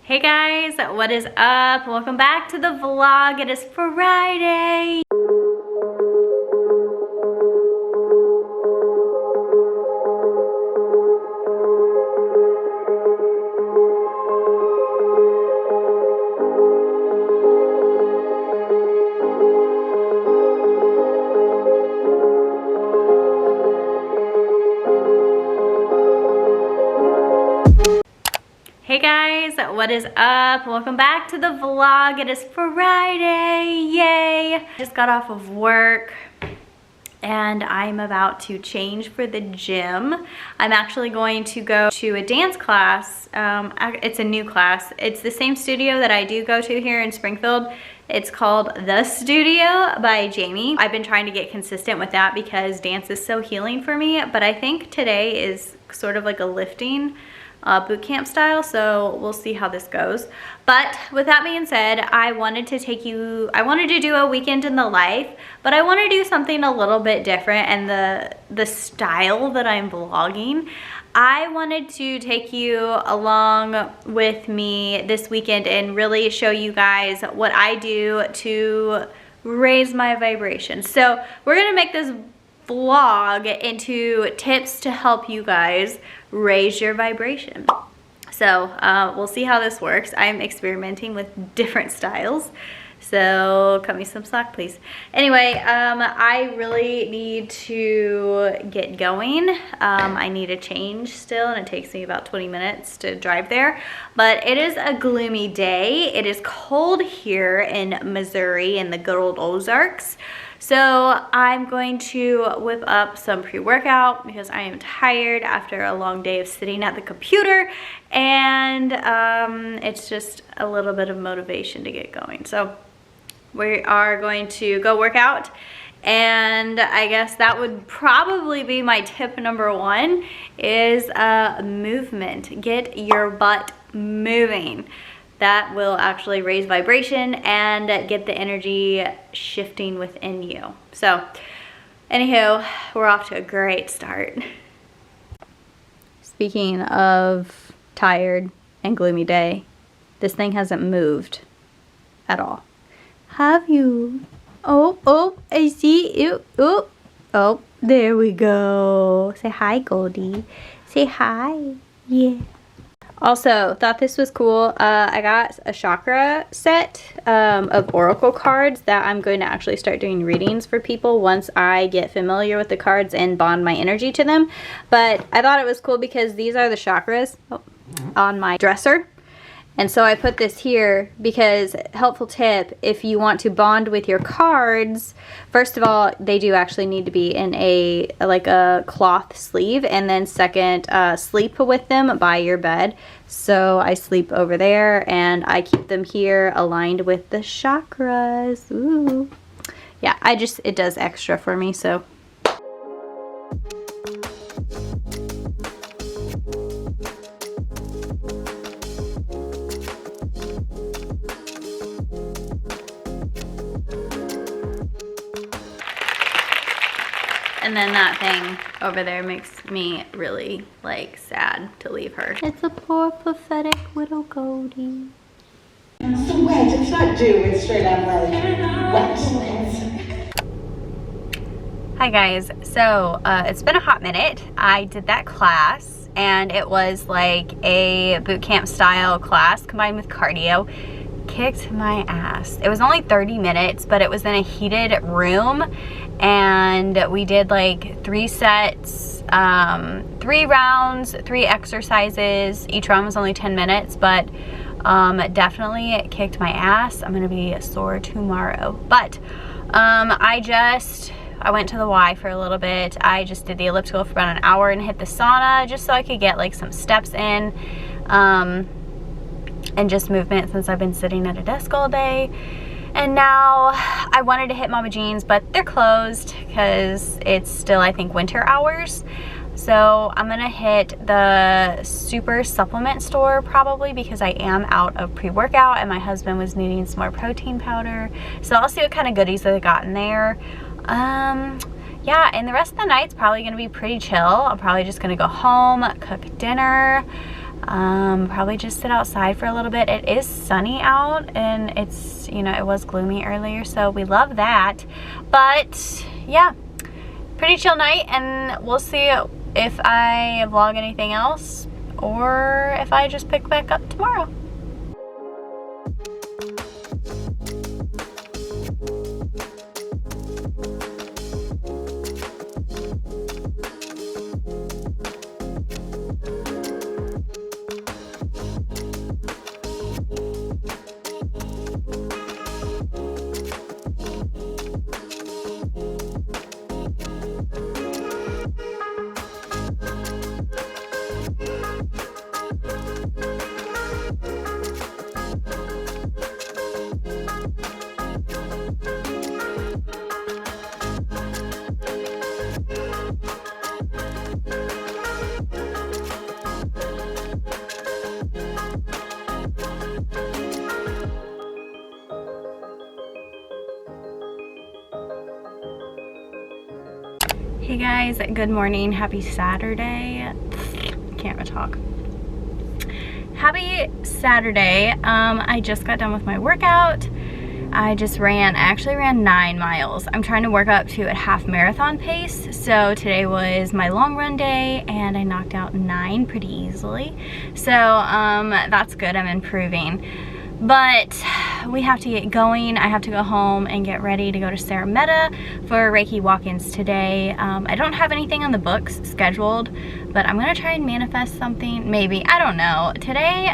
Hey guys, what is up? Welcome back to the vlog. It is Friday. Hey guys, what is up? Welcome back to the vlog. It is Friday, yay! Just got off of work and I'm about to change for the gym. I'm actually going to go to a dance class. It's a new class. It's the same studio that I do go to here in Springfield. It's called The Studio by Jamie. I've been trying to get consistent with that because dance is so healing for me, but I think today is sort of like a lifting boot camp style, so we'll see how this goes. But with that being said, I wanted to do a weekend in the life, but I want to do something a little bit different, and the style that I'm vlogging, I wanted to take you along with me this weekend and really show you guys what I do to raise my vibration. So we're gonna make this vlog into tips to help you guys raise your vibration. So we'll see how this works. I'm experimenting with different styles, so cut me some slack, please. Anyway, I really need to get going. I need a change still, and it takes me about 20 minutes to drive there. But it is a gloomy day. It is cold here in Missouri in the good old Ozarks. So I'm going to whip up some pre-workout because I am tired after a long day of sitting at the computer, and it's just a little bit of motivation to get going. So we are going to go work out, and I guess that would probably be my tip number one is movement. Get your butt moving. That will actually raise vibration and get the energy shifting within you. So, anywho, we're off to a great start. Speaking of tired and gloomy day, this thing hasn't moved at all. Have you? Oh, I see you. Oh, there we go. Say hi, Goldie. Say hi. Yeah. Also, thought this was cool. I got a chakra set of oracle cards that I'm going to actually start doing readings for people once I get familiar with the cards and bond my energy to them. But I thought it was cool because these are the chakras on my dresser. And so I put this here because, helpful tip, if you want to bond with your cards, first of all, they do actually need to be in a cloth sleeve, and then second, sleep with them by your bed. So I sleep over there and I keep them here aligned with the chakras. Ooh. Yeah, it does extra for me, so. And then that thing over there makes me really, like, sad to leave her. It's a poor, pathetic little Goldie. It's so wet. It's not dew. It's straight up wet. Hi guys. So it's been a hot minute. I did that class, and it was like a boot camp style class combined with cardio. Kicked my ass. It was only 30 minutes, but it was in a heated room, and we did like 3 sets, 3 rounds, 3 exercises. Each round was only 10 minutes, but definitely kicked my ass. I'm gonna be sore tomorrow. But I went to the Y for a little bit. I just did the elliptical for about an hour and hit the sauna just so I could get like some steps in. And just movement since I've been sitting at a desk all day. And now I wanted to hit Mama Jean's, but they're closed because it's still, I think, winter hours. So I'm gonna hit the super supplement store probably because I am out of pre-workout and my husband was needing some more protein powder. So I'll see what kind of goodies that I got in there. Yeah, and the rest of the night's probably gonna be pretty chill. I'm probably just gonna go home, cook dinner, Probably just sit outside for a little bit. It is sunny out and it's, you know, it was gloomy earlier, so we love that. But yeah, pretty chill night, and we'll see if I vlog anything else or if I just pick back up tomorrow. Hey guys, good morning. Happy Saturday. Can't even talk. Happy Saturday. I just got done with my workout. I actually ran 9 miles. I'm trying to work up to a half marathon pace. So today was my long run day and I knocked out 9 pretty easily. So that's good, I'm improving. But we have to get going. I have to go home and get ready to go to Sarah Meta for Reiki walk-ins today. I don't have anything on the books scheduled, but I'm gonna try and manifest something, maybe, I don't know. Today,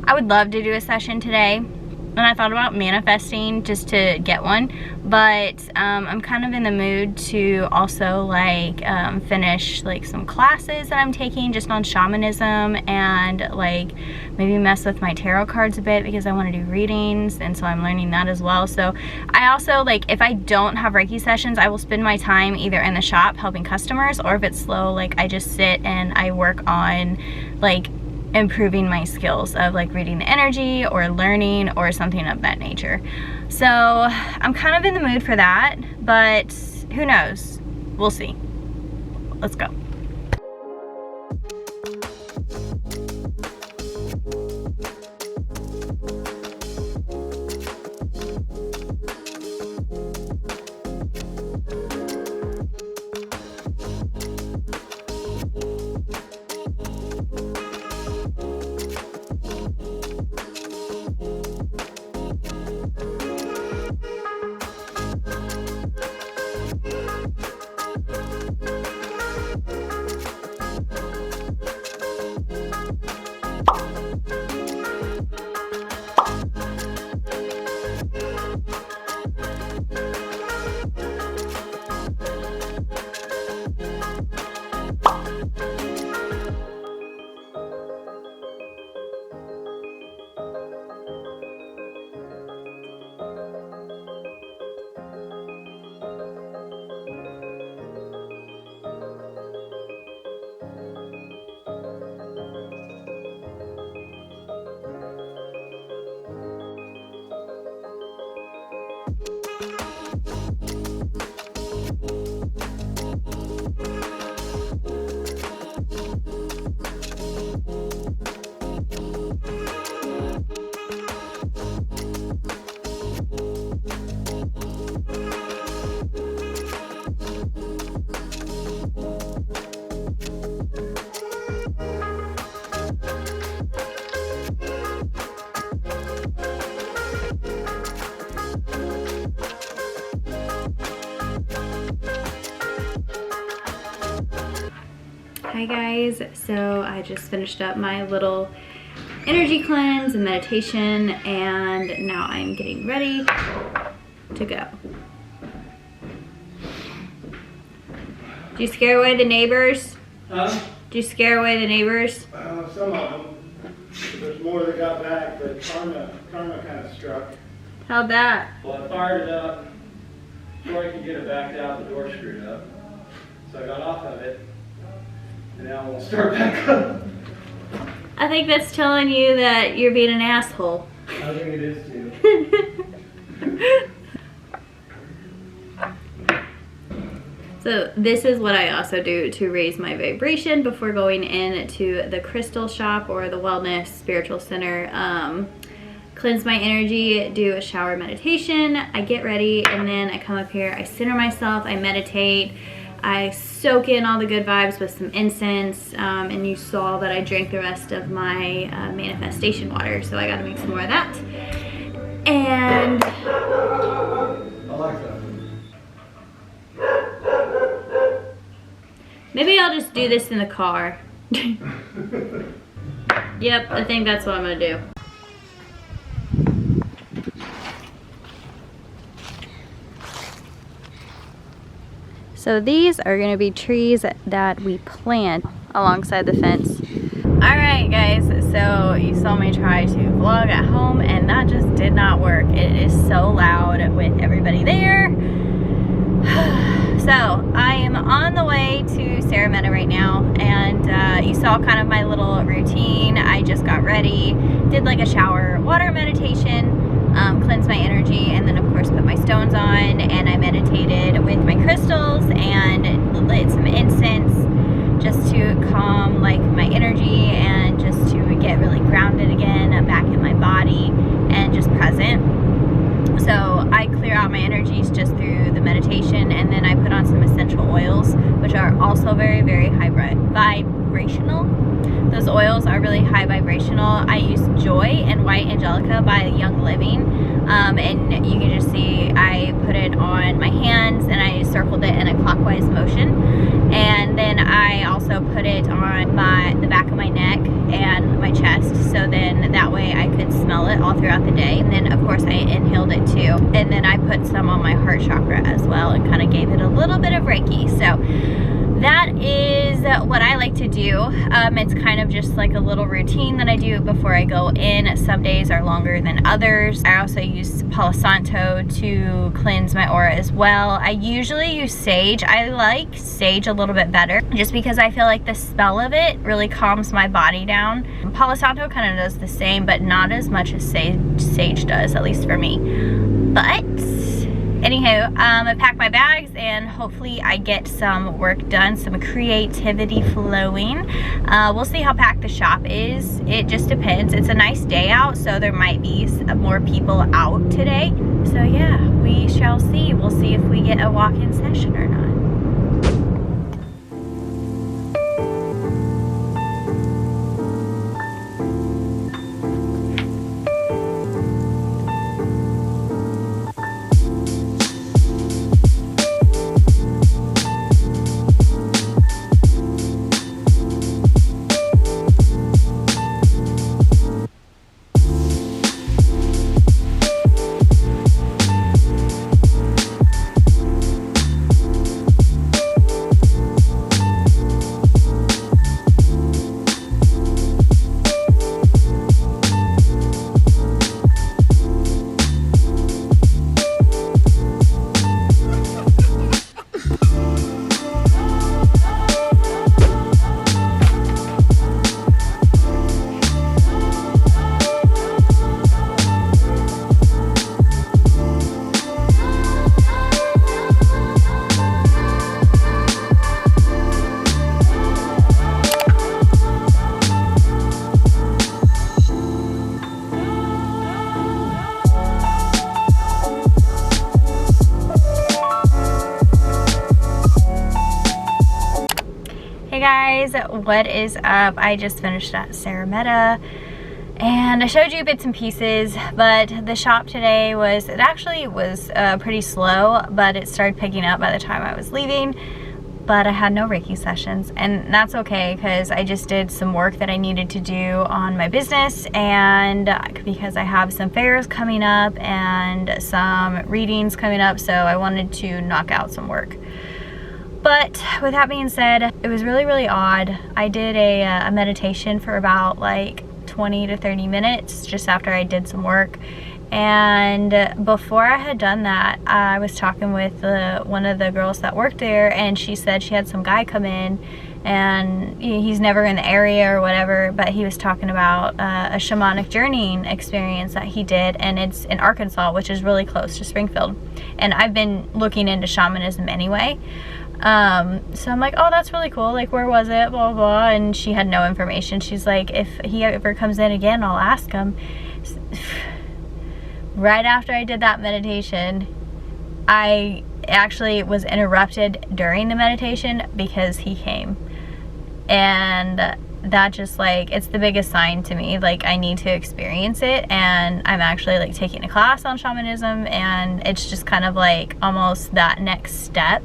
I would love to do a session today, and I thought about manifesting just to get one, but I'm kind of in the mood to also like finish like some classes that I'm taking just on shamanism, and like maybe mess with my tarot cards a bit because I want to do readings, and so I'm learning that as well. So I also, like, if I don't have Reiki sessions, I will spend my time either in the shop helping customers, or if it's slow, like I just sit and I work on like improving my skills of like reading the energy or learning or something of that nature. So I'm kind of in the mood for that, but who knows? We'll see. Let's go. Hi guys, so I just finished up my little energy cleanse and meditation, and now I'm getting ready to go. Do you scare away the neighbors? Huh? Do you scare away the neighbors? Some of them. There's more that got back, but karma kind of struck. How'd that? Well, I fired it up before I could get it backed out, the door screwed up. So I got off of it, and now we'll start back up. I think that's telling you that you're being an asshole. I think it is too. So So this is what I also do to raise my vibration before going into the crystal shop or the wellness spiritual center. Cleanse my energy, do a shower meditation, I get ready, and then I come up here, I center myself, I meditate, I soak in all the good vibes with some incense, and you saw that I drank the rest of my manifestation water, so I gotta make some more of that. And I like that. maybe I'll just do this in the car. Yep, I think that's what I'm gonna do. So these are gonna be trees that we plant alongside the fence. All right, guys, so you saw me try to vlog at home and that just did not work. It is so loud with everybody there. So I am on the way to Sarametta right now, and you saw kind of my little routine. I just got ready, did like a shower water meditation, cleansed my energy, and then of course put my stones on, and I meditated with my crystals and lit some incense just to calm like my energy and just to get really grounded again, back in my body and just present. So I clear out my energies just through the meditation, and then I put on some essential oils, which are also very, very high vibrational. Those oils are really high vibrational. I use Joy and White Angelica by Young Living, and you can just see I put it on my hands and I circled it in a clockwise motion, and then I also put it on the back of my neck and my chest, so then that way I could smell it all throughout the day. And then of course I inhaled it too, and then I put some on my heart chakra as well and kind of gave it a little bit of Reiki. So that is what I like to do. It's kind of just like a little routine that I do before I go in. Some days are longer than others. I also use Palo Santo to cleanse my aura as well. I usually use sage. I like sage a little bit better just because I feel like the smell of it really calms my body down. Palo Santo kind of does the same, but not as much as sage does, at least for me. But anywho, I pack my bags and hopefully I get some work done, some creativity flowing. We'll see how packed the shop is. It just depends. It's a nice day out, so there might be more people out today. So yeah, we shall see. We'll see if we get a walk-in session or not. Hey guys, what is up? I just finished at Sarametta and I showed you bits and pieces, but the shop today was pretty slow, but it started picking up by the time I was leaving. But I had no Reiki sessions, and that's okay because I just did some work that I needed to do on my business, and because I have some fairs coming up and some readings coming up, so I wanted to knock out some work. But with that being said, it was really, really odd. I did a meditation for about like 20 to 30 minutes just after I did some work. And before I had done that, I was talking with one of the girls that worked there, and she said she had some guy come in, and he's never in the area or whatever, but he was talking about a shamanic journeying experience that he did, and it's in Arkansas, which is really close to Springfield. And I've been looking into shamanism anyway. So I'm like, oh, that's really cool. Like, where was it? Blah, blah, blah. And she had no information. She's like, if he ever comes in again, I'll ask him. Right after I did that meditation, I actually was interrupted during the meditation because he came. And that just, like, it's the biggest sign to me. Like, I need to experience it. And I'm actually, like, taking a class on shamanism. And it's just kind of like almost that next step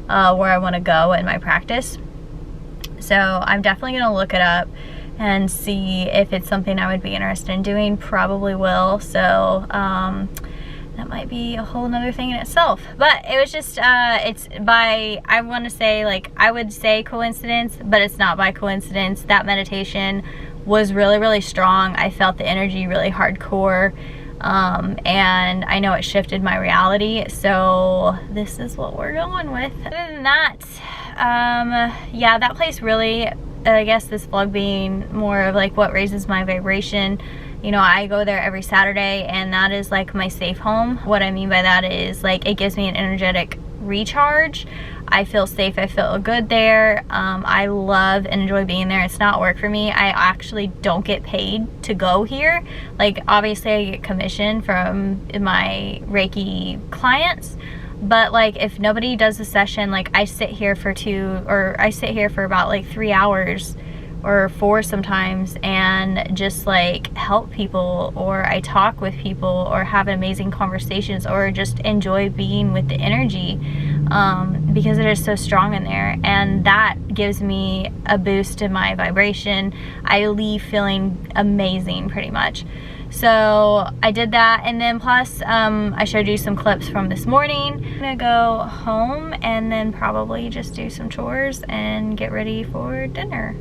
where I want to go in my practice. So I'm definitely going to look it up and see if it's something I would be interested in doing. Probably will. So that might be a whole nother thing in itself. But it was just, it's by, I want to say, like, I would say coincidence, but it's not by coincidence. That meditation was really, really strong. I felt the energy really hardcore. And I know it shifted my reality, so this is what we're going with. Other than that, yeah, that place really, I guess this vlog being more of like what raises my vibration. You know, I go there every Saturday, and that is like my safe home. What I mean by that is, like, it gives me an energetic recharge. I feel safe, I feel good there. I love and enjoy being there. It's not work for me. I actually don't get paid to go here. Like, obviously I get commission from my Reiki clients, but like, if nobody does a session, like, I sit here for about like 3 hours or 4 sometimes, and just like help people, or I talk with people, or have amazing conversations, or just enjoy being with the energy, because it is so strong in there, and that gives me a boost in my vibration. I leave feeling amazing pretty much. So I did that, and then plus I showed you some clips from this morning. I'm gonna go home and then probably just do some chores and get ready for dinner.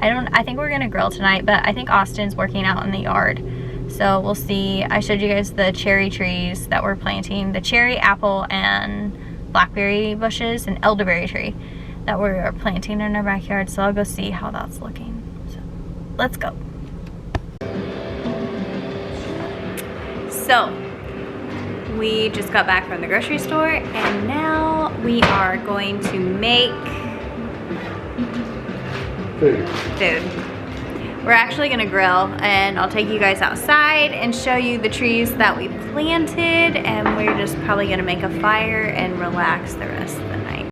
I think we're gonna grill tonight, but I think Austin's working out in the yard, so we'll see. I showed you guys the cherry trees that we're planting, the cherry, apple, and blackberry bushes, and elderberry tree that we're planting in our backyard, so I'll go see how that's looking. So let's go. So we just got back from the grocery store, and now we are going to make food. We're actually gonna grill, and I'll take you guys outside and show you the trees that we planted, and we're just probably gonna make a fire and relax the rest of the night.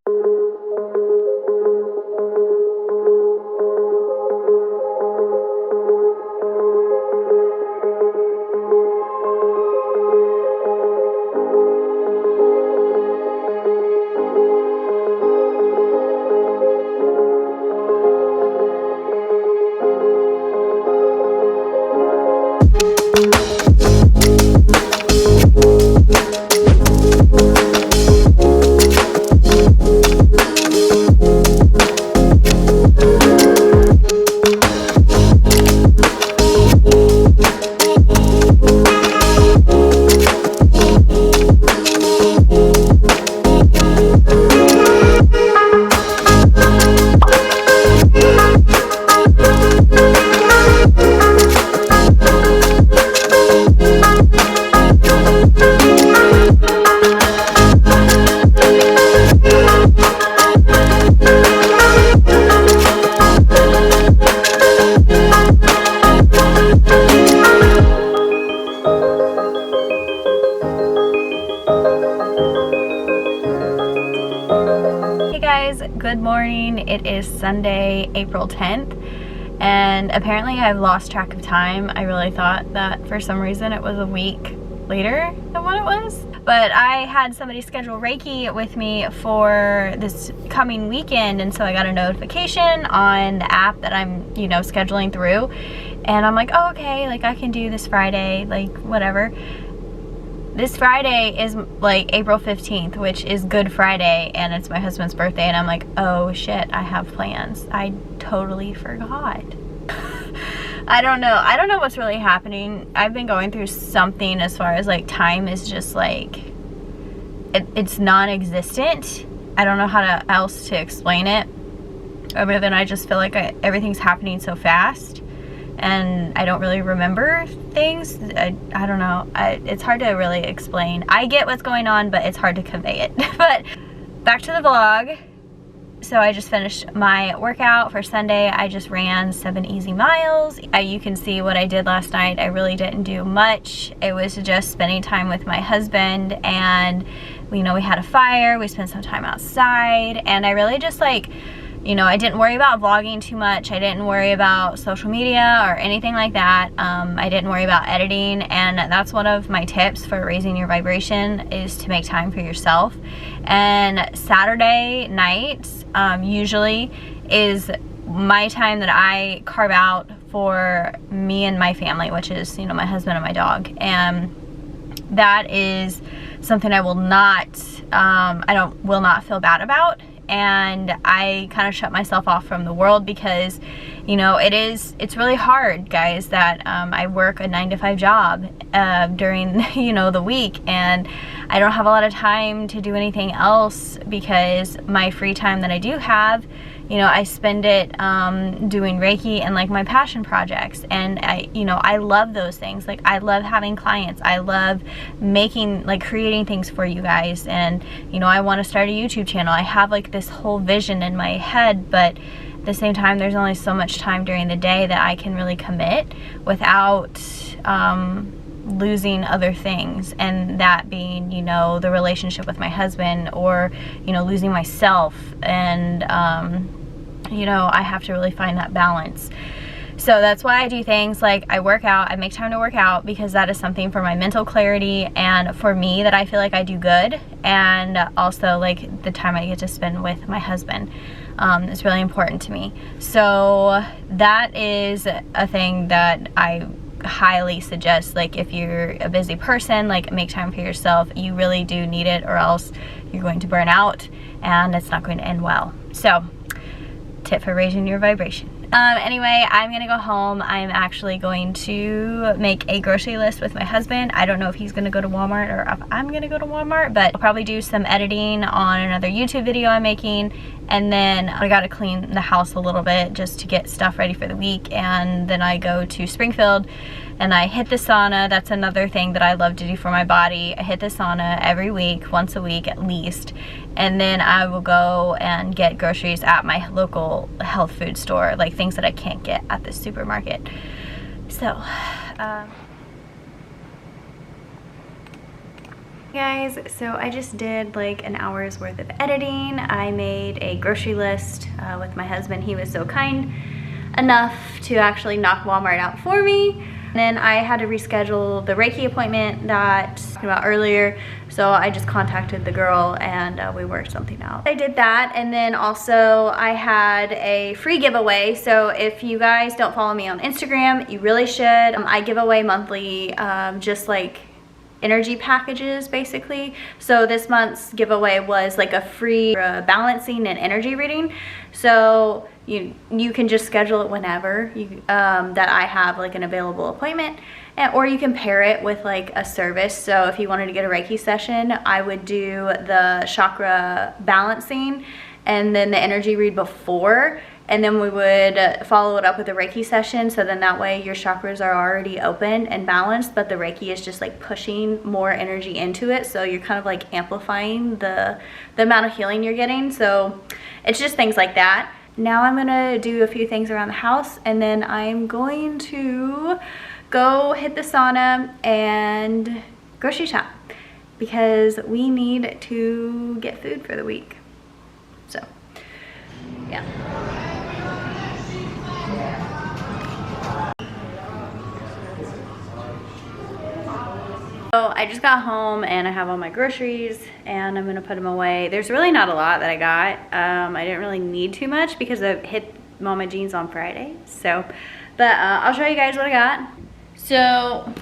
Good morning. It is Sunday, April 10th, and apparently I've lost track of time. I really thought that for some reason it was a week later than what it was, but I had somebody schedule Reiki with me for this coming weekend, and so I got a notification on the app that I'm, you know, scheduling through, and I'm like, oh, okay, like I can do this Friday, like whatever. This Friday is like April 15th, which is Good Friday, and it's my husband's birthday, and I'm like, oh shit, I have plans. I totally forgot. I don't know what's really happening. I've been going through something as far as like time is just like, it's non-existent. I don't know how else to explain it, other than I just feel like everything's happening so fast, and I don't really remember things. I don't know. It's hard to really explain. I get what's going on, but it's hard to convey it. But back to the vlog. So I just finished my workout for Sunday. I just ran 7 easy miles. You can see what I did last night. I really didn't do much. It was just spending time with my husband, and you know, we had a fire, we spent some time outside, and I really just like, you know, I didn't worry about vlogging too much. I didn't worry about social media or anything like that. I didn't worry about editing, and that's one of my tips for raising your vibration, is to make time for yourself. And Saturday nights usually is my time that I carve out for me and my family, which is, you know, my husband and my dog. And that is something I will not, will not feel bad about. And I kind of shut myself off from the world, because, you know, it's really hard, guys, that I work a 9-to-5 job during, you know, the week, and I don't have a lot of time to do anything else, because my free time that I do have, you know, I spend it doing Reiki and like my passion projects. And I love those things. Like, I love having clients. I love making, like, creating things for you guys. And, you know, I want to start a YouTube channel. I have like this whole vision in my head, but at the same time, there's only so much time during the day that I can really commit without losing other things, and that being, you know, the relationship with my husband, or, you know, losing myself. And you know, I have to really find that balance. So that's why I do things like I work out. I make time to work out, because that is something for my mental clarity and for me that I feel like I do good, and also like the time I get to spend with my husband is really important to me. So that is a thing that I highly suggest. Like, if you're a busy person, like, make time for yourself. You really do need it, or else you're going to burn out and it's not going to end well. So, tip for raising your vibration. Anyway, I'm gonna go home. I'm actually going to make a grocery list with my husband. I don't know if he's gonna go to Walmart or if I'm gonna go to Walmart, but I'll probably do some editing on another YouTube video I'm making. And then I gotta clean the house a little bit just to get stuff ready for the week. And then I go to Springfield and I hit the sauna. That's another thing that I love to do for my body. I hit the sauna every week, once a week at least. And then I will go and get groceries at my local health food store, like things that I can't get at the supermarket. So, guys, so I just did like an hour's worth of editing. I made a grocery list with my husband. He was so kind enough to actually knock Walmart out for me. And then I had to reschedule the Reiki appointment that I was talking about earlier. So I just contacted the girl and we worked something out. I did that, and then also I had a free giveaway. So if you guys don't follow me on Instagram, you really should. I give away monthly just like energy packages basically. So this month's giveaway was like a free balancing and energy reading. So you can just schedule it whenever that I have like an available appointment, or you can pair it with like a service. So if you wanted to get a Reiki session, I would do the chakra balancing and then the energy read before, and then we would follow it up with a Reiki session. So then that way your chakras are already open and balanced, but the Reiki is just like pushing more energy into it. So you're kind of like amplifying the amount of healing you're getting. So it's just things like that. Now I'm gonna do a few things around the house, and then I'm going to go hit the sauna and grocery shop, because we need to get food for the week. So, yeah. So I just got home and I have all my groceries and I'm gonna put them away. There's really not a lot that I got. I didn't really need too much because I hit Mama Jeans on Friday. So, but I'll show you guys what I got. So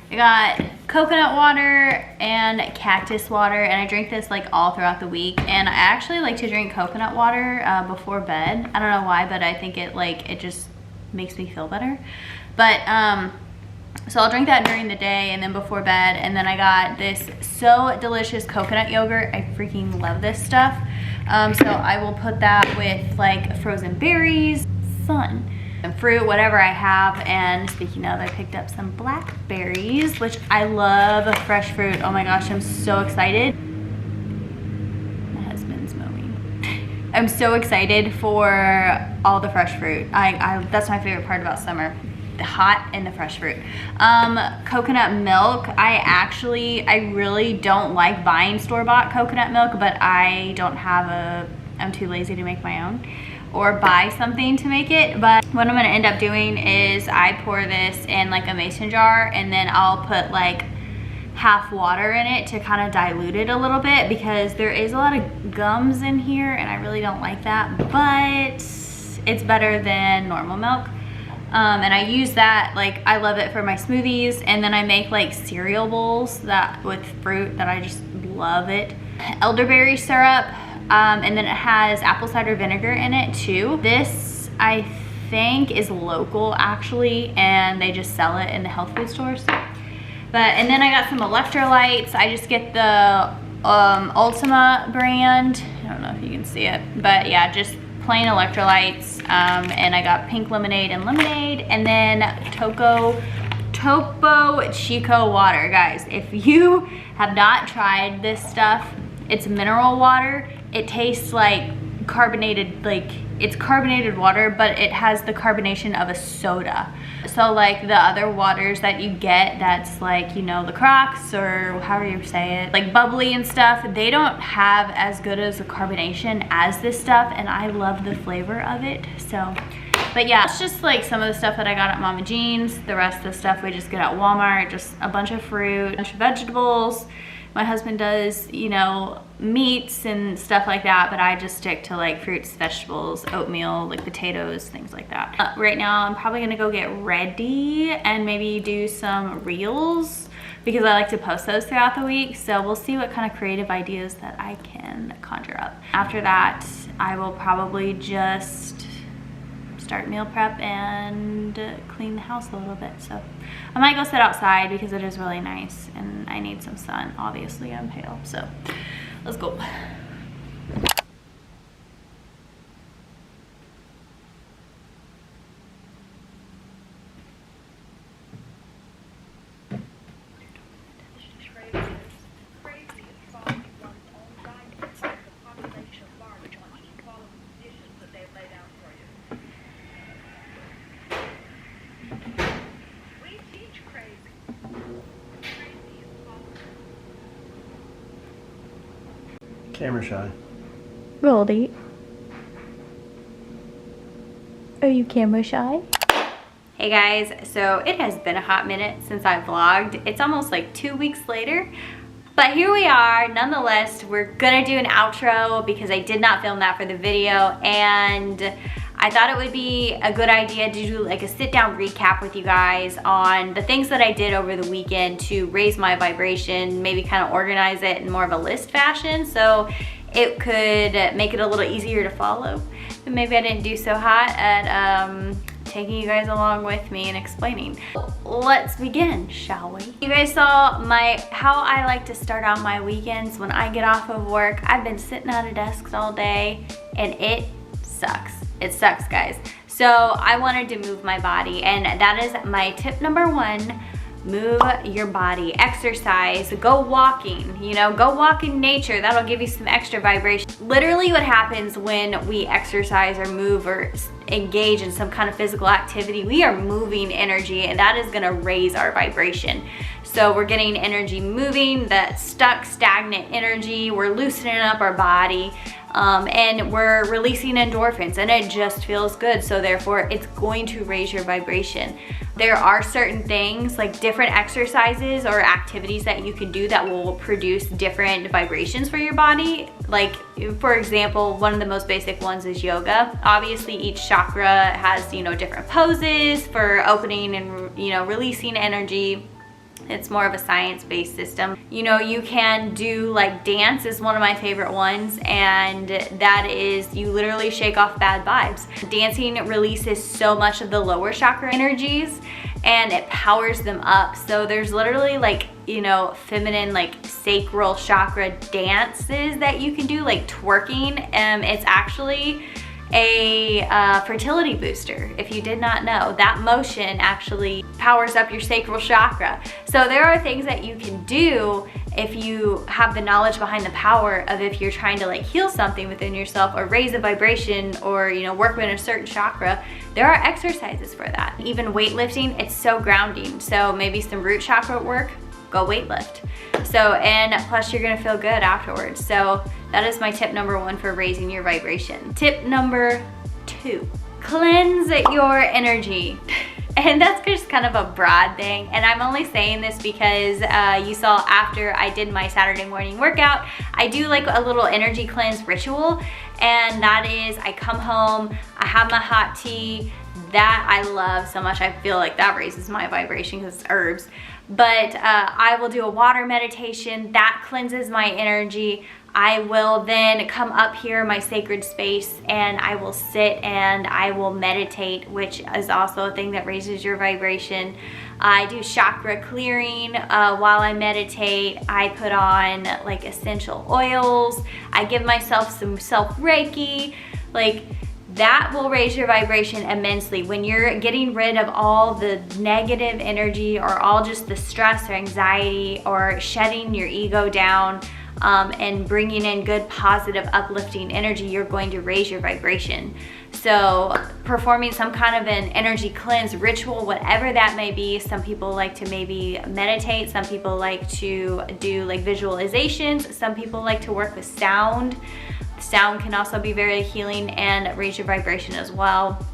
I got coconut water and cactus water, and I drink this like all throughout the week. And I actually like to drink coconut water before bed. I don't know why, but I think it just makes me feel better. But so I'll drink that during the day and then before bed. And then I got this so delicious coconut yogurt. I freaking love this stuff. So I will put that with like frozen berries, sun, and fruit, whatever I have. And speaking of, I picked up some blackberries, which I love fresh fruit. Oh my gosh, I'm so excited. My husband's mowing. I'm so excited for all the fresh fruit. That's my favorite part about summer. The hot and the fresh fruit. Coconut milk, I really don't like buying store-bought coconut milk, but I'm too lazy to make my own or buy something to make it. But what I'm gonna end up doing is I pour this in like a mason jar, and then I'll put like half water in it to kind of dilute it a little bit, because there is a lot of gums in here and I really don't like that, but it's better than normal milk. And I use that, like, I love it for my smoothies, and then I make like cereal bowls with fruit that I just love it. Elderberry syrup, and then it has apple cider vinegar in it too. This I think is local actually, and they just sell it in the health food stores. And then I got some electrolytes. I just get the Ultima brand. I don't know if you can see it, but yeah, just plain electrolytes. And I got pink lemonade and lemonade, and then Topo Chico water. Guys, if you have not tried this stuff, it's mineral water. It tastes like carbonated, like it's carbonated water, but it has the carbonation of a soda. So like the other waters that you get, that's like, you know, the Crocs or however you say it, like bubbly and stuff, they don't have as good as a carbonation as this stuff, and I love the flavor of it. So, but yeah, it's just like some of the stuff that I got at Mama Jean's. The rest of the stuff we just get at Walmart, just a bunch of fruit, a bunch of vegetables. My husband does, you know, meats and stuff like that, but I just stick to like fruits, vegetables, oatmeal, like potatoes, things like that. Right now, I'm probably gonna go get ready and maybe do some reels, because I like to post those throughout the week. So we'll see what kind of creative ideas that I can conjure up. After that, I will probably just start meal prep and clean the house a little bit. So I might go sit outside because it is really nice and I need some sun. Obviously I'm pale, so let's go. Camera shy. Goldie, are you camera shy? Hey guys, so it has been a hot minute since I vlogged. It's almost like 2 weeks later, but here we are. Nonetheless, we're gonna do an outro because I did not film that for the video, and I thought it would be a good idea to do like a sit down recap with you guys on the things that I did over the weekend to raise my vibration, maybe kind of organize it in more of a list fashion so it could make it a little easier to follow. But maybe I didn't do so hot at taking you guys along with me and explaining. Let's begin, shall we? You guys saw how I like to start out my weekends when I get off of work. I've been sitting at a desk all day and it sucks. It sucks, guys. So I wanted to move my body, and that is my tip number 1. Move your body, exercise, go walking, you know, go walk in nature. That'll give you some extra vibration. Literally what happens when we exercise or move or engage in some kind of physical activity, we are moving energy, and that is gonna raise our vibration. So we're getting energy moving, that stuck, stagnant energy, we're loosening up our body, and we're releasing endorphins, and it just feels good. So therefore, it's going to raise your vibration. There are certain things, like different exercises or activities that you can do that will produce different vibrations for your body. Like, for example, one of the most basic ones is yoga. Obviously, each chakra has, you know, different poses for opening and, you know, releasing energy. It's more of a science-based system. You know, you can do like dance is one of my favorite ones, and that is you literally shake off bad vibes. Dancing releases so much of the lower chakra energies and it powers them up. So there's literally like, you know, feminine, like sacral chakra dances that you can do, like twerking. It's actually a fertility booster. If you did not know, that motion actually powers up your sacral chakra. So there are things that you can do if you have the knowledge behind the power of, if you're trying to like heal something within yourself or raise a vibration or, you know, work with a certain chakra. There are exercises for that. Even weightlifting, it's so grounding. So maybe some root chakra work, go weightlift. So, and plus you're gonna feel good afterwards. So that is my tip number 1 for raising your vibration. Tip number 2, cleanse your energy. And that's just kind of a broad thing. And I'm only saying this because you saw after I did my Saturday morning workout, I do like a little energy cleanse ritual. And that is, I come home, I have my hot tea. That I love so much. I feel like that raises my vibration because it's herbs. But I will do a water meditation that cleanses my energy. I will then come up here, my sacred space, and I will sit and I will meditate, which is also a thing that raises your vibration. I do chakra clearing while I meditate. I put on like essential oils. I give myself some self-Reiki. Like, that will raise your vibration immensely. When you're getting rid of all the negative energy or all just the stress or anxiety or shedding your ego down and bringing in good, positive, uplifting energy, you're going to raise your vibration. So performing some kind of an energy cleanse ritual, whatever that may be. Some people like to maybe meditate. Some people like to do like visualizations. Some people like to work with sound. Sound can also be very healing and raise your vibration as well.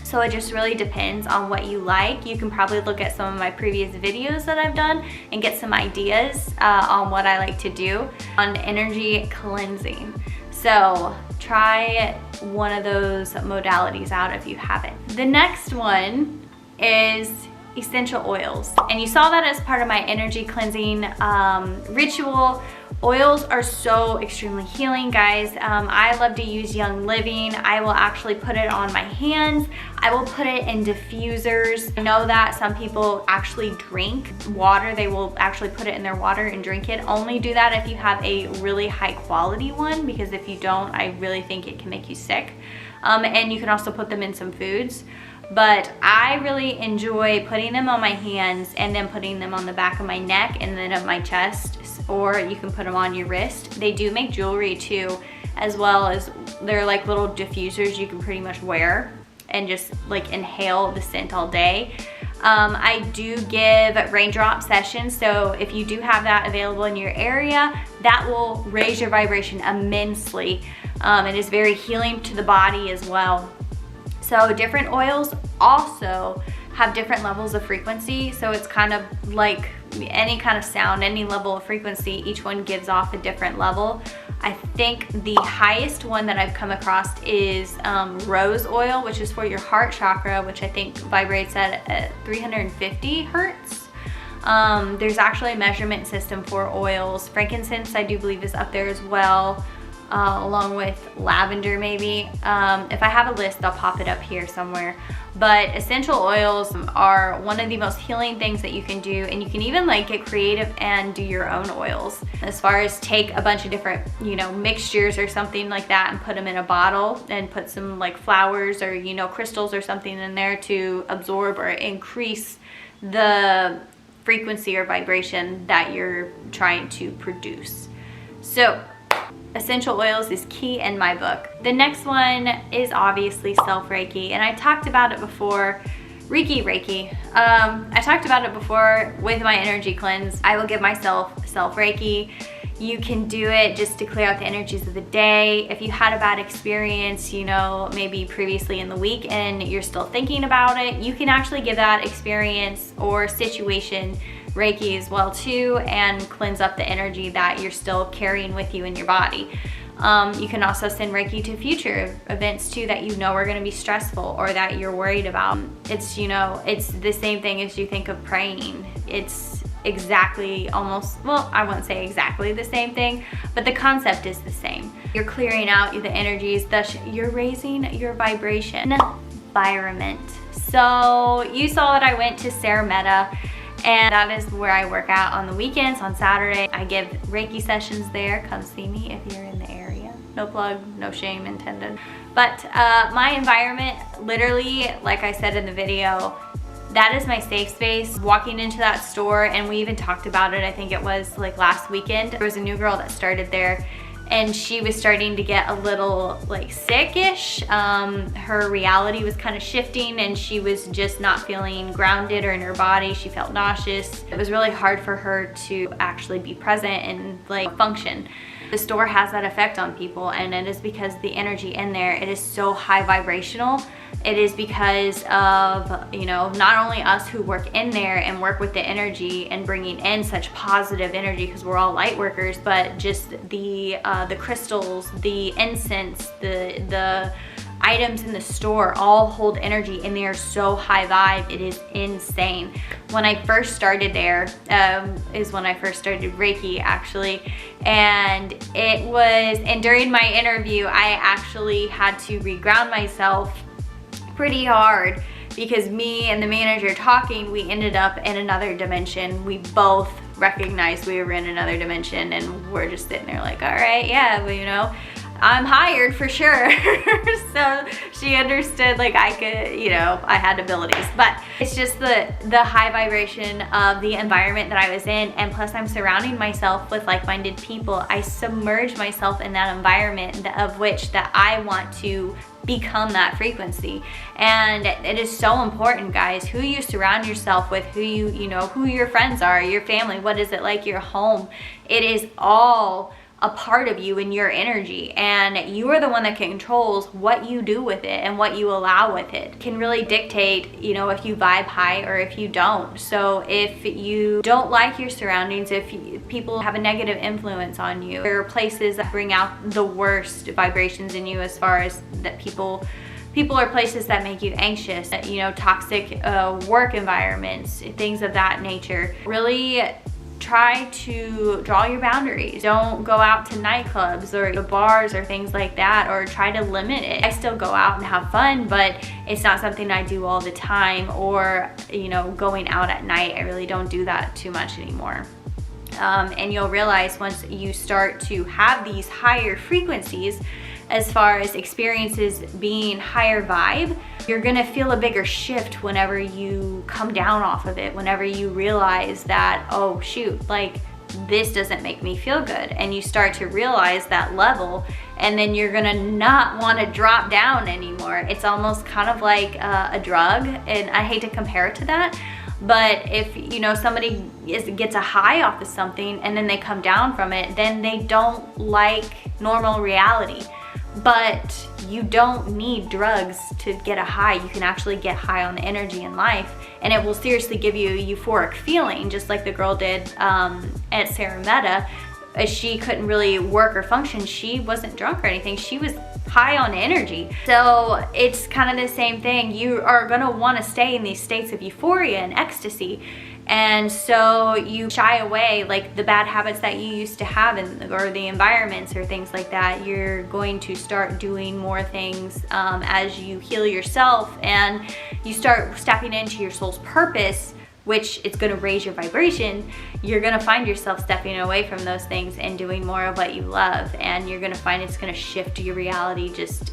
So it just really depends on what you like. You can probably look at some of my previous videos that I've done and get some ideas on what I like to do on energy cleansing. So try one of those modalities out if you haven't. The next one is essential oils. And you saw that as part of my energy cleansing ritual. Oils are so extremely healing, guys. I love to use Young Living. I will actually put it on my hands. I will put it in diffusers. I know that some people actually drink water. They will actually put it in their water and drink it. Only do that if you have a really high quality one, because if you don't, I really think it can make you sick. And you can also put them in some foods. But I really enjoy putting them on my hands and then putting them on the back of my neck and then on my chest, or you can put them on your wrist. They do make jewelry too, as well as they're like little diffusers you can pretty much wear and just like inhale the scent all day. I do give raindrop sessions, so if you do have that available in your area, that will raise your vibration immensely. It is very healing to the body as well. So different oils also have different levels of frequency. So it's kind of like any kind of sound, any level of frequency, each one gives off a different level. I think the highest one that I've come across is rose oil, which is for your heart chakra, which I think vibrates at 350 hertz. There's actually a measurement system for oils. Frankincense, I do believe, is up there as well. Along with lavender maybe. If I have a list, I'll pop it up here somewhere. But essential oils are one of the most healing things that you can do, and you can even like get creative and do your own oils. As far as take a bunch of different, you know, mixtures or something like that and put them in a bottle and put some like flowers or, you know, crystals or something in there to absorb or increase the frequency or vibration that you're trying to produce. So essential oils is key in my book. The next one is obviously self-Reiki, and I talked about it before. Reiki. I talked about it before with my energy cleanse. I will give myself self-Reiki. You can do it just to clear out the energies of the day. If you had a bad experience, you know, maybe previously in the week and you're still thinking about it, you can actually give that experience or situation Reiki as well too, and cleanse up the energy that you're still carrying with you in your body. You can also send Reiki to future events too that you know are going to be stressful or that you're worried about. It's, you know, it's the same thing as you think of praying. It's exactly almost, well, I won't say exactly the same thing, but the concept is the same. You're clearing out the energies, thus you're raising your vibration. Environment. So you saw that I went to Sarah Meta, and that is where I work out on the weekends. On Saturday, I give Reiki sessions there. Come see me if you're in the area. No plug, no shame intended. But my environment, literally, like I said in the video, that is my safe space. Walking into that store, and we even talked about it, I think it was like last weekend. There was a new girl that started there, and she was starting to get a little like sick-ish. Her reality was kind of shifting, and she was just not feeling grounded or in her body. She felt nauseous. It was really hard for her to actually be present and like function. The store has that effect on people, and it is because the energy in there, it is so high vibrational. It is because of, you know, not only us who work in there and work with the energy and bringing in such positive energy, because we're all light workers, but just the crystals, the incense, the items in the store all hold energy, and they are so high vibe. It is insane. When I first started there, is when I first started Reiki actually, and during my interview, I actually had to reground myself pretty hard, because me and the manager talking, we ended up in another dimension. We both recognized we were in another dimension, and we're just sitting there like, all right, yeah, well, you know, I'm hired for sure. So she understood, like, I could, you know, I had abilities, but it's just the high vibration of the environment that I was in, and plus I'm surrounding myself with like-minded people. I submerge myself in that environment of which that I want to become that frequency. And it is so important, guys, who you surround yourself with, who you know, who your friends are, your family, what is it like, your home. It is all a part of you and your energy, and you are the one that controls what you do with it and what you allow with it. Can really dictate, you know, if you vibe high or if you don't. So if you don't like your surroundings, if people have a negative influence on you, there are places that bring out the worst vibrations in you, as far as that people are places that make you anxious, you know, toxic work environments, things of that nature. Really try to draw your boundaries. Don't go out to nightclubs or to bars or things like that, or try to limit it. I still go out and have fun, but it's not something I do all the time, or, you know, going out at night. I really don't do that too much anymore. And you'll realize once you start to have these higher frequencies, as far as experiences being higher vibe, you're gonna feel a bigger shift whenever you come down off of it, whenever you realize that, oh shoot, like this doesn't make me feel good. And you start to realize that level, and then you're gonna not wanna drop down anymore. It's almost kind of like a drug, and I hate to compare it to that, but if, you know, somebody gets a high off of something and then they come down from it, then they don't like normal reality. But you don't need drugs to get a high. You can actually get high on the energy in life, and it will seriously give you a euphoric feeling, just like the girl did at Sarah Meta. She couldn't really work or function. She wasn't drunk or anything. She was high on energy. So it's kind of the same thing. You are gonna wanna stay in these states of euphoria and ecstasy. And so you shy away, like the bad habits that you used to have, or the environments or things like that. You're going to start doing more things as you heal yourself, and you start stepping into your soul's purpose, which it's going to raise your vibration. You're going to find yourself stepping away from those things and doing more of what you love, and you're going to find it's going to shift your reality just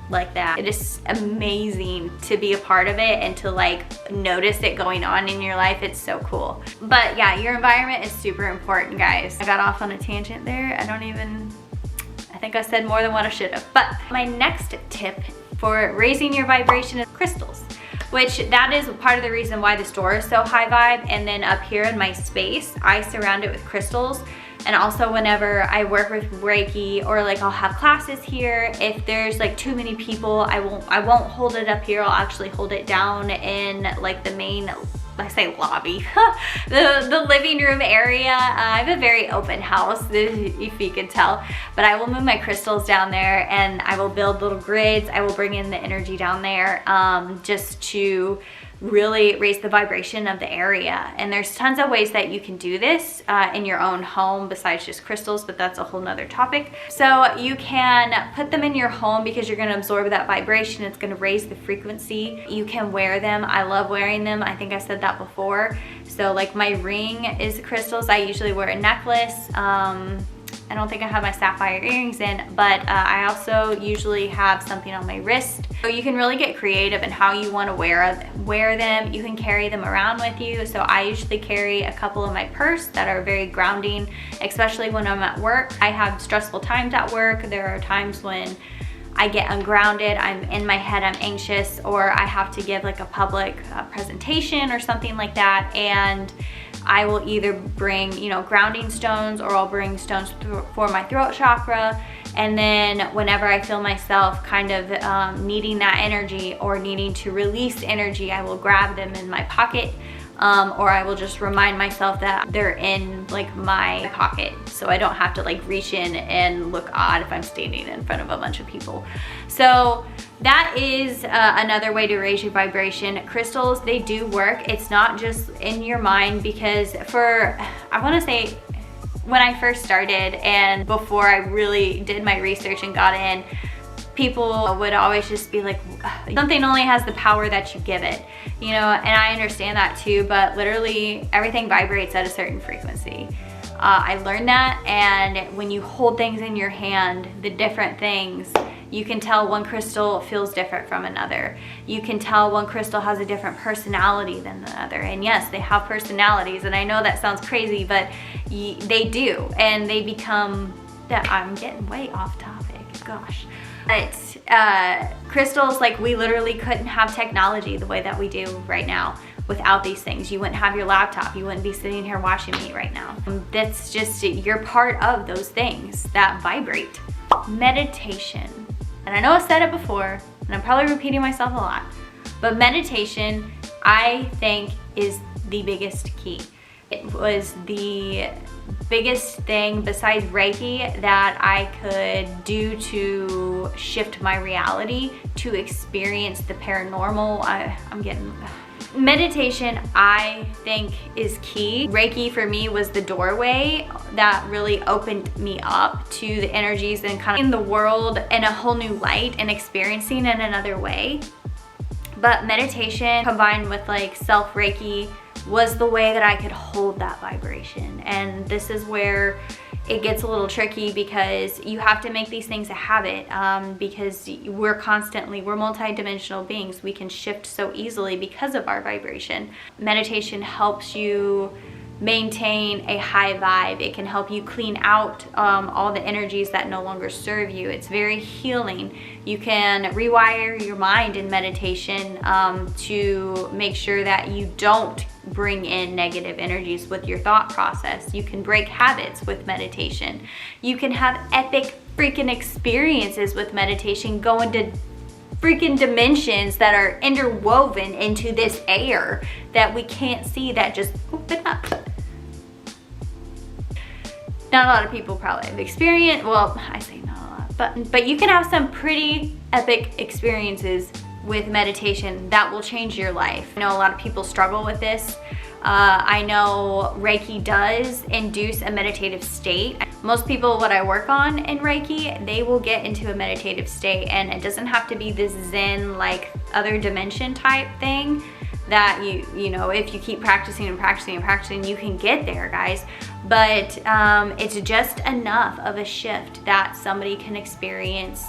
like that. It is amazing to be a part of it and to like notice it going on in your life. It's so cool. But yeah, your environment is super important, guys. I got off on a tangent there. I think I said more than what I should have. But my next tip for raising your vibration is crystals, which that is part of the reason why the store is so high vibe. And then up here in my space, I surround it with crystals. And also whenever I work with Reiki, or like I'll have classes here, if there's like too many people, I won't hold it up here. I'll actually hold it down in like the main, I say lobby, the living room area. I have a very open house, if you can tell, but I will move my crystals down there, and I will build little grids. I will bring in the energy down there just to really raise the vibration of the area. And there's tons of ways that you can do this in your own home besides just crystals, but that's a whole nother topic. So you can put them in your home because you're going to absorb that vibration. It's going to raise the frequency. You can wear them. I love wearing them. I think I said that before. So like my ring is crystals. I usually wear a necklace. I don't think I have my sapphire earrings in, but I also usually have something on my wrist. So you can really get creative in how you want to wear them. You can carry them around with you. So I usually carry a couple in my purse that are very grounding, especially when I'm at work. I have stressful times at work. There are times when I get ungrounded, I'm in my head, I'm anxious, or I have to give like a public presentation or something like that, and I will either bring, you know, grounding stones, or I'll bring stones for my throat chakra. And then whenever I feel myself kind of needing that energy or needing to release energy, I will grab them in my pocket. Or I will just remind myself that they're in like my pocket, so I don't have to like reach in and look odd if I'm standing in front of a bunch of people. So that is another way to raise your vibration. Crystals, they do work. It's not just in your mind, because I want to say, when I first started and before I really did my research and got in, people would always just be like, something only has the power that you give it, you know, and I understand that too, but literally everything vibrates at a certain frequency. I learned that, and when you hold things in your hand, the different things, you can tell one crystal feels different from another. You can tell one crystal has a different personality than the other. And yes, they have personalities, and I know that sounds crazy, but they do, and they become, I'm getting way off topic, gosh. But crystals, like, we literally couldn't have technology the way that we do right now without these things. You wouldn't have your laptop. You wouldn't be sitting here watching me right now. That's just, you're part of those things that vibrate. Meditation. And I know I said it before, and I'm probably repeating myself a lot, but meditation, I think, is the biggest key. It was the biggest thing besides Reiki that I could do to shift my reality, to experience the paranormal. Meditation, I think, is key. Reiki for me was the doorway that really opened me up to the energies and kind of in the world in a whole new light and experiencing in another way. But meditation combined with like self-Reiki was the way that I could hold that vibration. And this is where it gets a little tricky, because you have to make these things a habit, because we're multidimensional beings. We can shift so easily because of our vibration. Meditation helps you maintain a high vibe. It can help you clean out all the energies that no longer serve you. It's very healing. You can rewire your mind in meditation to make sure that you don't bring in negative energies with your thought process. You can break habits with meditation. You can have epic freaking experiences with meditation, go into freaking dimensions that are interwoven into this air that we can't see, that just open up. Not a lot of people probably have experienced, well, I say not a lot, but you can have some pretty epic experiences with meditation that will change your life. I know a lot of people struggle with this. I know Reiki does induce a meditative state. Most people, what I work on in Reiki, they will get into a meditative state, and it doesn't have to be this Zen, like other dimension type thing that you know, if you keep practicing and practicing and practicing, you can get there, guys. But it's just enough of a shift that somebody can experience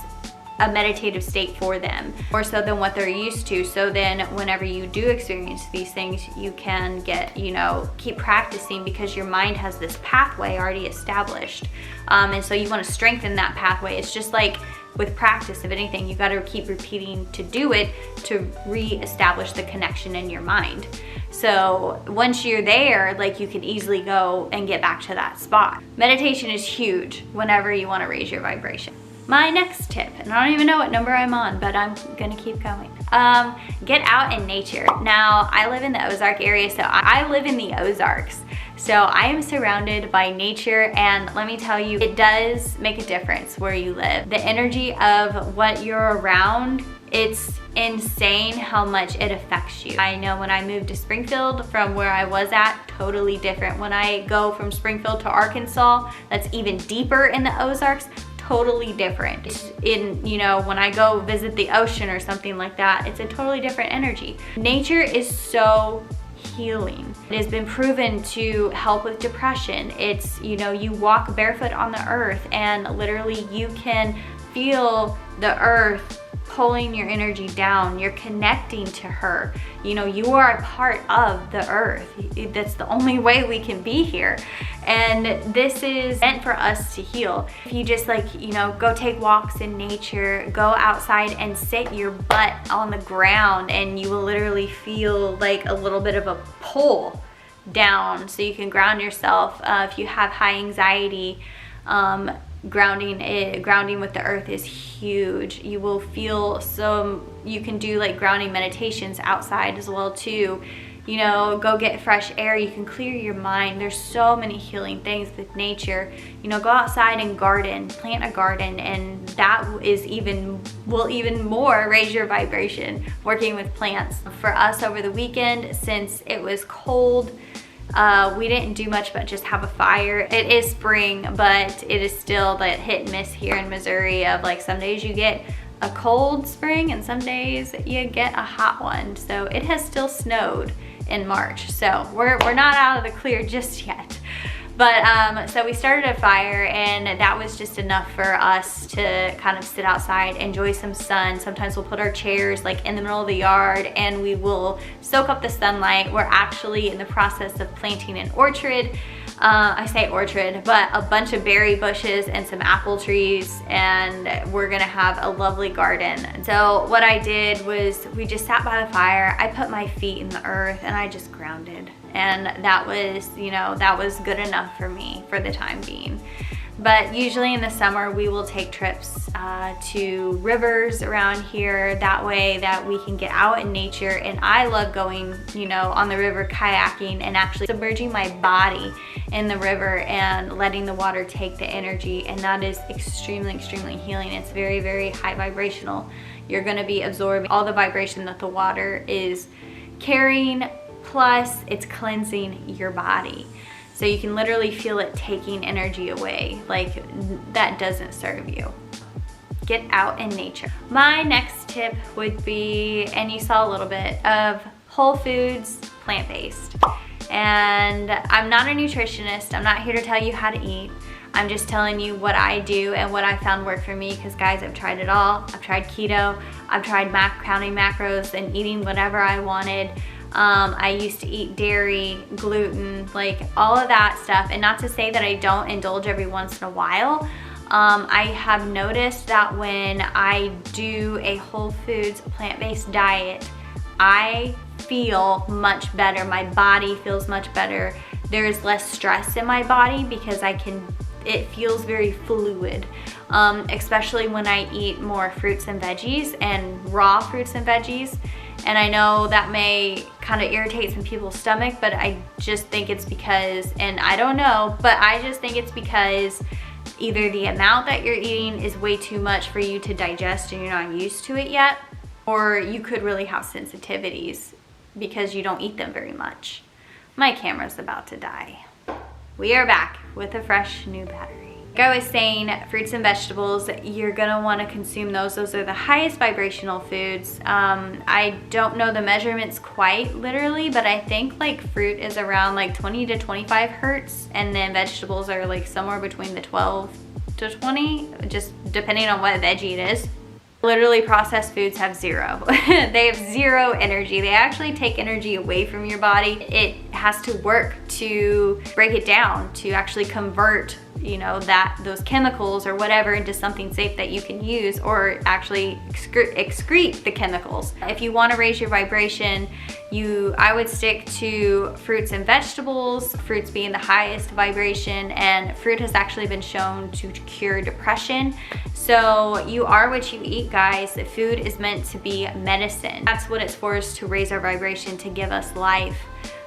a meditative state for them, more so than what they're used to. So then whenever you do experience these things, you can get, you know, keep practicing, because your mind has this pathway already established. And so you want to strengthen that pathway. It's just like with practice of anything, you got to keep repeating to do it to re-establish the connection in your mind. So once you're there, like, you can easily go and get back to that spot. Meditation is huge whenever you want to raise your vibration. My next tip, and I don't even know what number I'm on, but I'm gonna keep going. Get out in nature. Now, I live in the Ozark area, so I live in the Ozarks. So I am surrounded by nature, and let me tell you, it does make a difference where you live. The energy of what you're around, it's insane how much it affects you. I know when I moved to Springfield from where I was at, totally different. When I go from Springfield to Arkansas, that's even deeper in the Ozarks, totally different. In, you know, when I go visit the ocean or something like that, it's a totally different energy. Nature is so healing. It has been proven to help with depression. It's, you know, you walk barefoot on the earth and literally you can feel the earth pulling your energy down. You're connecting to her. You know, you are a part of the earth. That's the only way we can be here. And this is meant for us to heal. If you just like, you know, go take walks in nature, go outside and sit your butt on the ground, and you will literally feel like a little bit of a pull down so you can ground yourself. If you have high anxiety, grounding with the earth is huge. You will feel you can do like grounding meditations outside as well too. You know, go get fresh air. You can clear your mind. There's so many healing things with nature. You know, go outside and garden, plant a garden, and that will even more raise your vibration working with plants. For us over the weekend, since it was cold, we didn't do much but just have a fire. It is spring, but it is still that hit and miss here in Missouri of like some days you get a cold spring and some days you get a hot one. So it has still snowed in March. So we're not out of the clear just yet. But so we started a fire, and that was just enough for us to kind of sit outside, enjoy some sun. Sometimes we'll put our chairs like in the middle of the yard and we will soak up the sunlight. We're actually in the process of planting an orchard. I say orchard, but a bunch of berry bushes and some apple trees, and we're gonna have a lovely garden. So what I did was we just sat by the fire. I put my feet in the earth and I just grounded. And that was, you know, that was good enough for me for the time being. But usually in the summer, we will take trips to rivers around here. That way that we can get out in nature. And I love going, you know, on the river kayaking and actually submerging my body in the river and letting the water take the energy. And that is extremely, extremely healing. It's very, very high vibrational. You're gonna be absorbing all the vibration that the water is carrying, plus it's cleansing your body. So you can literally feel it taking energy away. Like, that doesn't serve you. Get out in nature. My next tip would be, and you saw a little bit of whole foods, plant-based. And I'm not a nutritionist. I'm not here to tell you how to eat. I'm just telling you what I do and what I found worked for me, because guys, I've tried it all. I've tried keto. I've tried counting macros and eating whatever I wanted. I used to eat dairy, gluten, like all of that stuff. And not to say that I don't indulge every once in a while. I have noticed that when I do a whole foods plant-based diet, I feel much better. My body feels much better. There is less stress in my body because it feels very fluid. Especially when I eat more fruits and veggies and raw fruits and veggies. And I know that may kind of irritate some people's stomach, but I just think it's because, and I don't know, but I just think it's because either the amount that you're eating is way too much for you to digest and you're not used to it yet, or you could really have sensitivities because you don't eat them very much. My camera's about to die. We are back with a fresh new battery. Like I was saying, fruits and vegetables, you're gonna wanna consume those. Those are the highest vibrational foods. I don't know the measurements quite literally, but I think like fruit is around like 20 to 25 hertz, and then vegetables are like somewhere between the 12 to 20, just depending on what veggie it is. Literally, processed foods have zero. They have zero energy. They actually take energy away from your body. It has to work to break it down, to actually convert, you know, those chemicals or whatever into something safe that you can use, or actually excrete the chemicals. If you want to raise your vibration, I would stick to fruits and vegetables, fruits being the highest vibration, and fruit has actually been shown to cure depression. So you are what you eat, guys. Food is meant to be medicine. That's what it's for, is to raise our vibration, to give us life,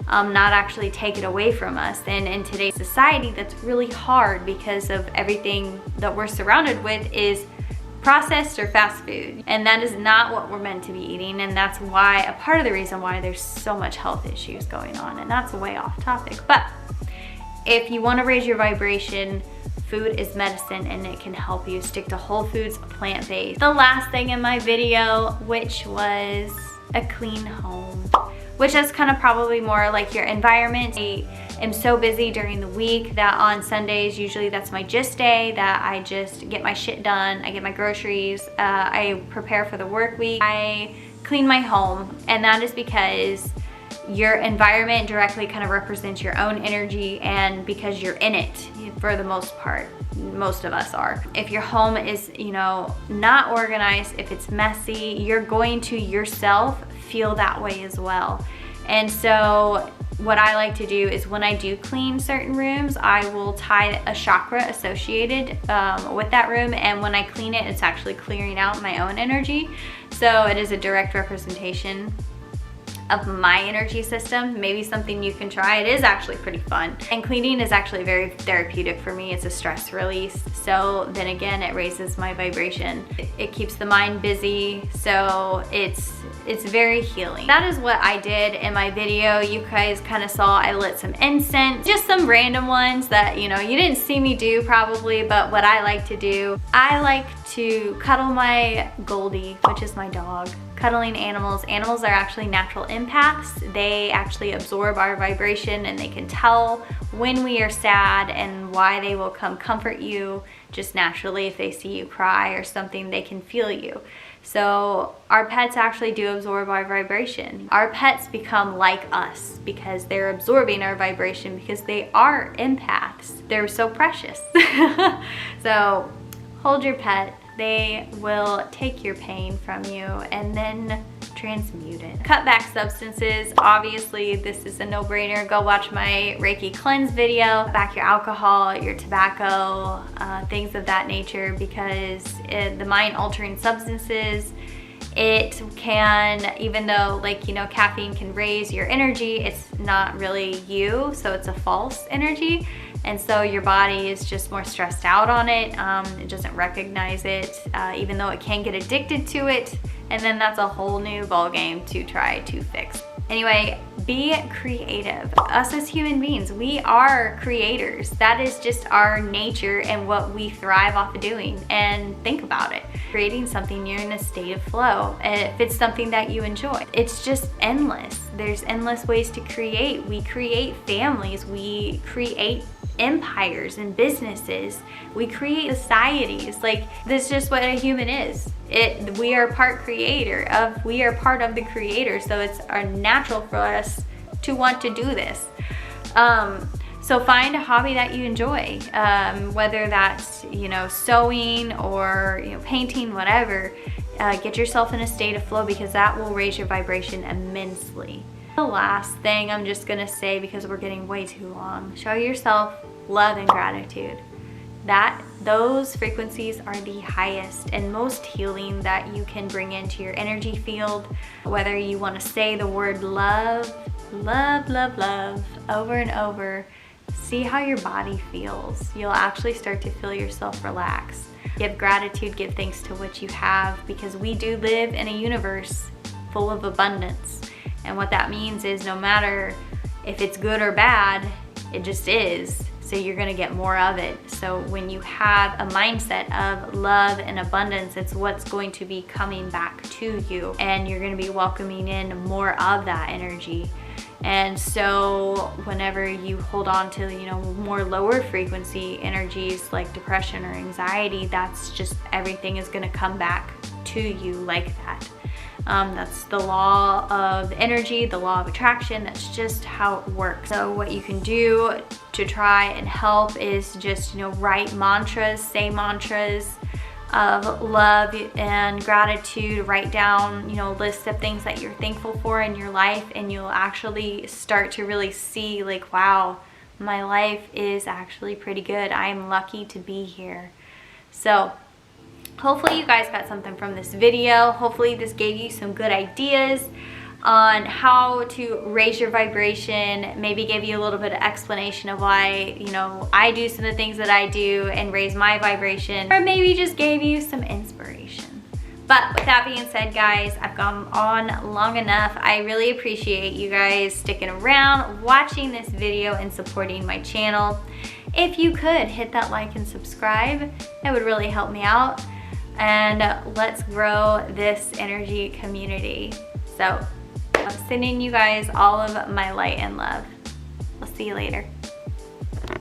not actually take it away from us. And in today's society, that's really hard because of everything that we're surrounded with is processed or fast food. And that is not what we're meant to be eating. And that's why, a part of the reason why there's so much health issues going on. And that's way off topic. But if you want to raise your vibration, food is medicine and it can help you. Stick to whole foods, plant-based. The last thing in my video, which was a clean home. which is kind of probably more like your environment. I am so busy during the week that on Sundays, usually that's my gist day, that I just get my shit done. I get my groceries, I prepare for the work week, I clean my home, and that is because your environment directly kind of represents your own energy, and because you're in it for the most part. Most of us are. If your home is, you know, not organized, if it's messy, you're going to yourself feel that way as well. And so what I like to do is when I do clean certain rooms, I will tie a chakra associated with that room, and when I clean it, it's actually clearing out my own energy. So it is a direct representation of my energy system. Maybe something you can try. It is actually pretty fun. And cleaning is actually very therapeutic for me. It's a stress release. So then again, it raises my vibration. It keeps the mind busy. So it's very healing. That is what I did in my video. You guys kind of saw I lit some incense, just some random ones that, you know, you didn't see me do probably, but what I like to do, I like to cuddle my Goldie, which is my dog. Cuddling animals. Animals are actually natural empaths. They actually absorb our vibration, and they can tell when we are sad and why they will come comfort you just naturally. If they see you cry or something, they can feel you. So our pets actually do absorb our vibration. Our pets become like us because they're absorbing our vibration, because they are empaths. They're so precious. So hold your pet. They will take your pain from you and then transmute it. Cut back substances. Obviously, this is a no-brainer. Go watch my Reiki cleanse video. Back your alcohol, your tobacco, things of that nature, because the mind-altering substances, it can, even though, like, you know, caffeine can raise your energy, it's not really you, so it's a false energy. And so your body is just more stressed out on it. It doesn't recognize it, even though it can get addicted to it. And then that's a whole new ball game to try to fix. Anyway, be creative. Us as human beings, we are creators. That is just our nature and what we thrive off of doing. And think about it. Creating something, you're in a state of flow. If it's something that you enjoy, it's just endless. There's endless ways to create. We create families. We create empires and businesses. We create societies. Like, this is just what a human is. We are part creator of, we are part of the creator. So it's natural for us to want to do this. So find a hobby that you enjoy, whether that's, you know, sewing or, you know, painting, whatever. Get yourself in a state of flow, because that will raise your vibration immensely. The last thing I'm just gonna say, because we're getting way too long, show yourself love and gratitude. Those frequencies are the highest and most healing that you can bring into your energy field. Whether you want to say the word love, love, love, love over and over, see how your body feels. You'll actually start to feel yourself relax. Give gratitude, give thanks to what you have, because we do live in a universe full of abundance. And what that means is, no matter if it's good or bad, it just is. So you're gonna get more of it. So when you have a mindset of love and abundance, it's what's going to be coming back to you, and you're gonna be welcoming in more of that energy. And so whenever you hold on to, you know, more lower frequency energies like depression or anxiety, that's just, everything is gonna come back to you like that. That's the law of energy, the law of attraction. That's just how it works. So what you can do to try and help is just, you know, write mantras, say mantras of love and gratitude. Write down, you know, lists of things that you're thankful for in your life, and you'll actually start to really see, like, wow, my life is actually pretty good. I'm lucky to be here. So hopefully you guys got something from this video. Hopefully this gave you some good ideas on how to raise your vibration, maybe give you a little bit of explanation of why, you know, I do some of the things that I do and raise my vibration, or maybe just gave you some inspiration. But with that being said, guys, I've gone on long enough. I really appreciate you guys sticking around, watching this video, and supporting my channel. If you could hit that like and subscribe, it would really help me out. And let's grow this energy community. So I'm sending you guys all of my light and love. I'll see you later.